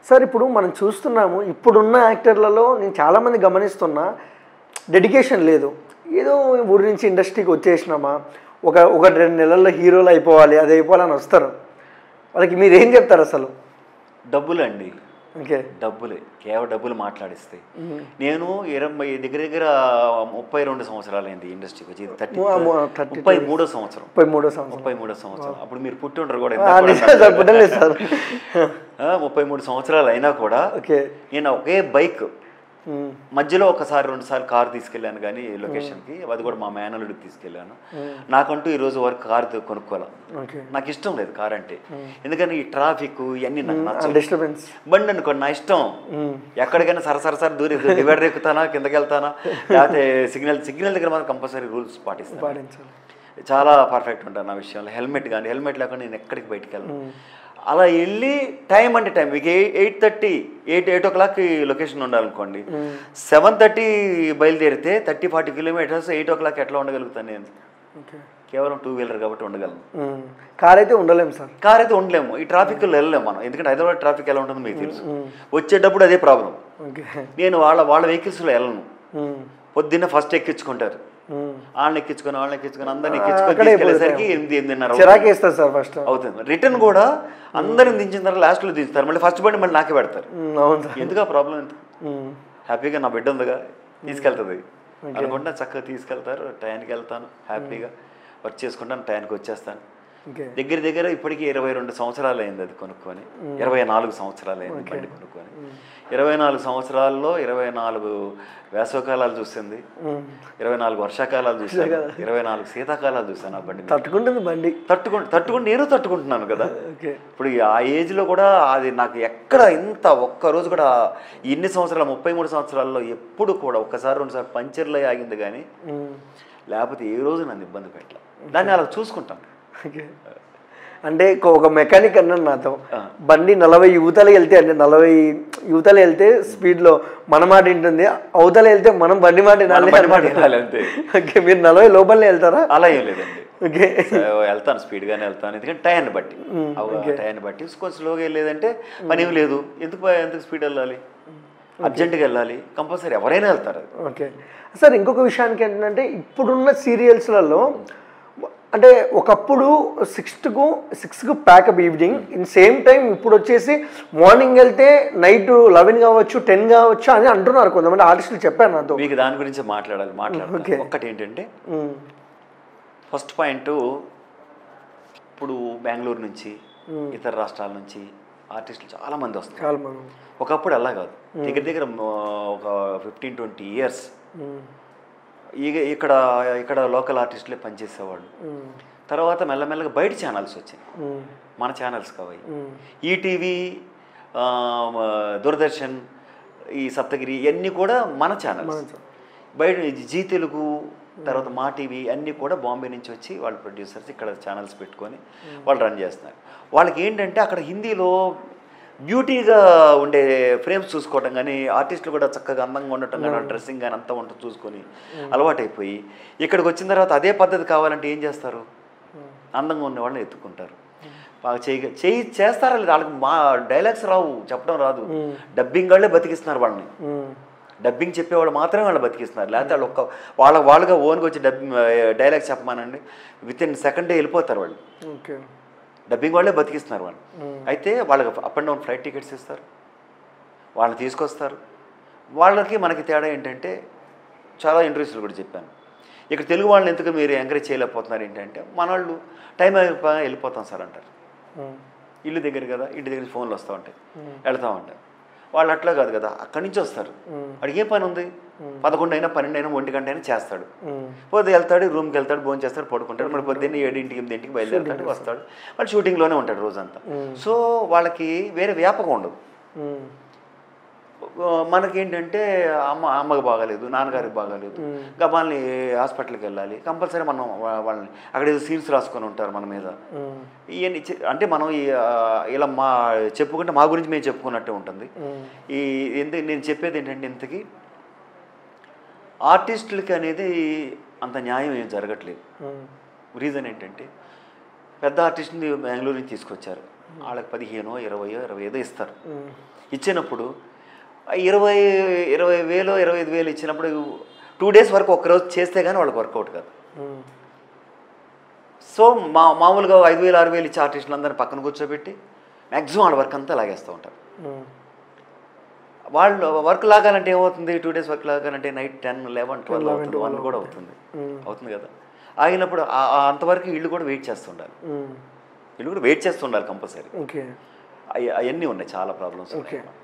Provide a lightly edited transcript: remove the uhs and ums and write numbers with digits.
Sir ఇప్పుడు మనం చూస్తున్నాము, ఇప్పుడున్న యాక్టర్లలో నేను చాలామంది గమనిస్తున్నా డెడికేషన్ లేదు. ఏదో ఊరి నుంచి ఇండస్ట్రీకి వచ్చేసినామా, ఒక 2 నెలల్లో హీరోలు అయిపోవాలి, అది అయిపోవాలని వస్తారు. వాళ్ళకి మీరు ఏం చెప్తారు అసలు? డబ్బులండి. ఓకే, డబ్బులే, కేవలం డబ్బులు మాట్లాడిస్తాయి. నేను దగ్గర దగ్గర 32 సంవత్సరాలు అయింది ఇండస్ట్రీకి వచ్చి. 33వ సంవత్సరం. 33వ సంవత్సరం. అప్పుడు మీరు పుట్టి ఉండరు కూడా. 33 సంవత్సరాలు అయినా కూడా నేను ఒకే బైక్ మధ్యలో ఒకసారి 2 సార్లు కారు తీసుకెళ్ళాను కానీ లొకేషన్కి, అది కూడా మా మేనల్లుడికి తీసుకెళ్ళాను. నాకంటూ ఈరోజు వరకు కారు కొనుక్కోవాలి, నాకు ఇష్టం లేదు కారు అంటే. ఎందుకని ఈ ట్రాఫిక్ ఇవన్నీ నాకు నచ్చదు. బండి అనుకోండి నా ఇష్టం, ఎక్కడికైనా సరసరి దూరి డివైడర్ ఎక్కుతానా, కిందకి వెళ్తానా, లేకపోతే సిగ్నల్ దగ్గర మాత్రం కంపల్సరీ రూల్స్ పాటిస్తాను. చాలా పర్ఫెక్ట్ ఉంటాను నా విషయంలో. హెల్మెట్ లేకుండా నేను ఎక్కడికి బయటికి వెళ్ళను. అలా వెళ్ళి టైం అంటే టైం, మీకు 8 o'clock లొకేషన్ ఉండాలనుకోండి, 7:30 బయలుదేరితే 30-40 కిలోమీటర్స్ 8 o'clock ఎట్లా ఉండగలుగుతాను నేను? కేవలం 2 వీలర్ కాబట్టి ఉండగలను. కార్ అయితే ఉండలేము సార్. కార్ అయితే ఉండలేము, ఈ ట్రాఫిక్లో వెళ్ళలేము మనం. ఎందుకంటే హైదరాబాద్ ట్రాఫిక్ ఎలా ఉంటుందో మీకు తెలుసు. వచ్చేటప్పుడు అదే ప్రాబ్లం. నేను వాళ్ళ వెహికల్స్లో వెళ్ళను. పొద్దున్న ఫస్ట్ ఎక్కించుకుంటారు, వాళ్ళని ఎక్కించుకొని అందరిని ఎక్కించుకొని 8-8:30 అవుతుంది. రిటర్న్ కూడా అందరిని దించిన తర్వాత లాస్ట్లో దించుతారు, మళ్ళీ ఫస్ట్ బండి మళ్ళీ నాకే పెడతారు. ఎందుకు ఆ ప్రాబ్లం? ఎంత హ్యాపీగా నా బిడ్డ ఉందిగా తీసుకెళ్తుంది అనుకుంటే చక్కగా తీసుకెళ్తారు. టైంకి వెళ్తాను, హ్యాపీగా వర్క్ చేసుకుంటాను, టైంకి వచ్చేస్తాను. దగ్గర ఇప్పటికీ 22 సంవత్సరాలు అయింది అది కొనుక్కొని. 24 సంవత్సరాలు అయింది బండి కొనుక్కొని. 24 సంవత్సరాల్లో 24 వేసవకాలాలు చూసింది, 24 వర్షాకాలాలు చూసాను, 24 శీతాకాలాలు చూసాను. ఆ బండి తట్టుకుంటూ నేను తట్టుకుంటున్నాను కదా. ఇప్పుడు ఆ ఏజ్లో కూడా అది నాకు ఎక్కడ ఇంత ఒక్కరోజు కూడా ఇన్ని సంవత్సరాలు 33 సంవత్సరాల్లో ఎప్పుడు కూడా ఒక్కసారి 2 సార్లు పంచర్లు ఆగింది కానీ లేకపోతే ఏ రోజు నన్ను ఇబ్బంది పెట్టలే. దాన్ని అలా చూసుకుంటాను. అంటే ఒక మెకానిక్ అన్నాడు నాతో, బండి 40 యువతలు వెళ్తే, అంటే 40 యువతలు వెళ్తే స్పీడ్లో మన మాట వింటుంది, అవతల వెళ్తే మనం బండి మాట వినాలి అంతే. ఓకే, మీరు 40 లోపలనే వెళ్తారా? అలా ఏం లేదండి. ఓకే, వెళ్తాను, స్పీడ్గానే వెళ్తాను. ఎందుకంటే టైంని బట్టి కొంచెం స్లోగా వెళ్ళేదంటే పని ఏమి లేదు. ఎందుకు స్పీడ్ వెళ్ళాలి? అర్జెంటుగా వెళ్ళాలి, కంపల్సరీ ఎవరైనా వెళ్తారు. ఓకే సార్, ఇంకొక విషయానికి ఏంటంటే ఇప్పుడున్న సీరియల్స్లలో అంటే ఒకప్పుడు 6కు pack up evening, in same time ఇప్పుడు వచ్చేసి మార్నింగ్ వెళ్తే నైట్ 11 కావచ్చు, 10 కావచ్చు అని అంటున్నారు కొంతమంది ఆర్టిస్టులు. చెప్పారు నాతో. మీకు దాని గురించి మాట్లాడాలి. ఒక్కటి ఏంటంటే, ఫస్ట్ పాయింట్, ఇప్పుడు బెంగళూరు నుంచి ఇతర రాష్ట్రాల నుంచి ఆర్టిస్టులు చాలామంది వస్తారు. ఒకప్పుడు అలా కాదు. దగ్గర ఒక 15-20 years ఇక్కడ లోకల్ ఆర్టిస్టులే పనిచేసేవాళ్ళు. తర్వాత మెల్లమెల్లగా బయట ఛానల్స్ వచ్చాయి, మన ఛానల్స్ కావాలి. ఈటీవీ, దూరదర్శన్, ఈ సప్తగిరి ఇవన్నీ కూడా మన ఛానల్స్. బయట జీ తెలుగు, తర్వాత మా టీవీ అన్నీ కూడా బాంబే నుంచి వచ్చి వాళ్ళ ప్రొడ్యూసర్స్ ఇక్కడ ఛానల్స్ పెట్టుకొని వాళ్ళు రన్ చేస్తున్నారు. వాళ్ళకి ఏంటంటే అక్కడ హిందీలో బ్యూటీగా ఉండే ఫ్రేమ్స్ చూసుకోవటం కానీ, ఆర్టిస్టులు కూడా చక్కగా అందంగా ఉండటం కానీ, డ్రెస్సింగ్ కానీ అంతా ఉంటుంది చూసుకొని అలవాటైపోయి ఇక్కడికి వచ్చిన తర్వాత అదే పద్ధతి కావాలంటే ఏం చేస్తారు? అందంగా ఉన్న వాళ్ళని ఎత్తుకుంటారు. బాగా చేస్తారా లేదు, వాళ్ళకి మా డైలాగ్స్ రావు, చెప్పడం రాదు. డబ్బింగ్ వాళ్ళే బతికిస్తున్నారు వాళ్ళని. డబ్బింగ్ చెప్పేవాళ్ళు మాత్రమే వాళ్ళు బతికిస్తున్నారు. లేకపోతే వాళ్ళుగా ఓన్గా వచ్చి డైలాగ్స్ చెప్పమానండి, వితిన్ సెకండ్ వెళ్ళిపోతారు వాళ్ళు. డబ్బింగ్ వాళ్ళే బతికిస్తున్నారు వాళ్ళు. అయితే వాళ్ళకి up and down flight tickets ఇస్తారు, వాళ్ళని తీసుకొస్తారు. వాళ్ళకి మనకి తేడా ఏంటంటే, చాలా ఇంటర్వ్యూస్లో కూడా చెప్పాను, ఇక్కడ తెలుగు వాళ్ళని ఎందుకు మీరు ఎంకరేజ్ చేయలేకపోతున్నారు ఏంటంటే, మన వాళ్ళు టైం అయిపోయి వెళ్ళిపోతాం సార్ అంటారు. ఇల్లు దగ్గర కదా, ఇంటి దగ్గర ఫోన్లు వస్తూ ఉంటాయి, వెళ్తూ ఉంటారు. వాళ్ళు అట్లా కాదు కదా, అక్కడి నుంచి వస్తారు. వాడికి ఏ పని ఉంది? 11 అయినా 12 అయినా 1 గంట అయినా చేస్తాడు. పోతే వెళ్తాడు, రూమ్కి వెళ్తాడు, భోజనం చేస్తాడు, పడుకుంటాడు. మరి పొద్దున్న 7-8 బయలుదేరుతాడు, వస్తాడు, వాళ్ళు షూటింగ్లోనే ఉంటాడు రోజంతా. సో వాళ్ళకి వేరే వ్యాపకం ఉండదు. మనకేంటంటే అమ్మకి బాగాలేదు, నాన్నగారికి బాగాలేదు, గబాల్ని హాస్పిటల్కి వెళ్ళాలి, కంపల్సరీ మనం వాళ్ళని అక్కడ ఏదో సీన్స్ రాసుకొని ఉంటారు మన మీద. ఇవన్నీ అంటే మనం ఇలా చెప్పుకుంటే మా గురించి మేము చెప్పుకున్నట్టే ఉంటుంది. నేను చెప్పేది ఏంటంటే, ఇంతకీ ఆర్టిస్టులకి అనేది అంత న్యాయం ఏం జరగట్లేదు. రీజన్ ఏంటంటే, పెద్ద ఆర్టిస్ట్ని బెంగళూరు నుంచి తీసుకొచ్చారు. వాళ్ళకి 15, 20, 25 ఇస్తారు. ఇచ్చినప్పుడు 20,000, 25,000 ఇచ్చినప్పుడు 2 days వరకు ఒక్కరోజు చేస్తే కానీ వాళ్ళకి వర్కౌట్ కాదు. సో మామూలుగా 5,000, 6,000 ఇచ్చే ఆర్టిస్టులందరినీ పక్కన కూర్చోబెట్టి మ్యాక్సిమం వాళ్ళ వర్క్ అంతా లాగేస్తూ ఉంటారు. వాళ్ళు వర్క్ లాగాలంటే ఏమవుతుంది, 2 days వర్క్ లాగాలంటే నైట్ 10, 11, 12 అవుతుంది, 1 కూడా అవుతుంది కదా. ఆగినప్పుడు అంతవరకు వీళ్ళు కూడా వెయిట్ చేస్తుండాలి, వీళ్ళు కూడా వెయిట్ చేస్తుండాలి కంపల్సరీ. అవన్నీ ఉన్నాయి, చాలా ప్రాబ్లమ్స్.